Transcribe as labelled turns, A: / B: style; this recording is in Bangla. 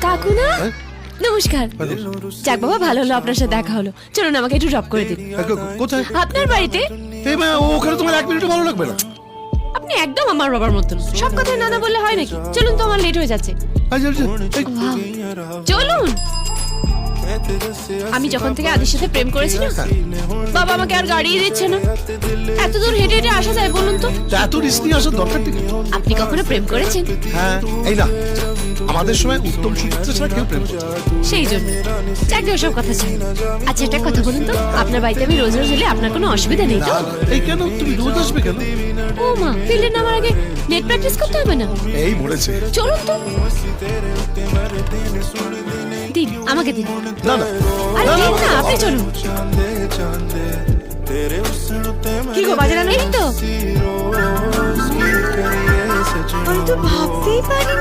A: কাকু না? নমস্কার। যাক বাবা, ভালো হলো আপনার সাথে দেখা হলো। চলুন আমাকে একটু ড্রপ করে দিন।
B: কোথায়?
A: আপনার বাড়িতে।
B: এই মা, ওখানে তোমার 1 মিনিটও ভালো লাগবে না।
A: আপনি একদম আমার বাবার মতন, সব কথায় না না বললে হয় নাকি? চলুন তো, আমার লেট হয়ে যাচ্ছে।
B: আচ্ছা, এই,
A: বাহ, চলুন। আমি যখন থেকে আদির সাথে প্রেম করেছি না, বাবা আমাকে আর গাড়িই দিচ্ছে না। এত দূর হেঁটে হেঁটে আসা যায় বলুন তো?
B: এত রিস্ক নিয়ে আসার দরকার নেই।
A: আপনি কখনো প্রেম করেছেন?
B: হ্যাঁ, এই না, আমাদের সময় উত্তম সুচিত্রা ছাড়া কেউ প্রেম করতো না।
A: সেই জন্য চাকরি ওসব কথা চাই। আচ্ছা, একটা কথা বলুন তো, আপনার বাড়িতে আমি রোজ রোজ এলে আপনার কোনো অসুবিধা নেই তো?
B: না, এই কেন তুমি রোজ আসবে কেন?
A: ও মা, ফিল্ডে নামার আগে নেট প্র্যাকটিস করতে হবে না?
B: এই বলেছে।
A: চলুন তো। দিন, আমাকে দিন।
B: না না,
A: আরে দিন না, আপনি চলুন। কি গো, বাজার আনো? এই তো। আমি তো ভাবতেই পারি।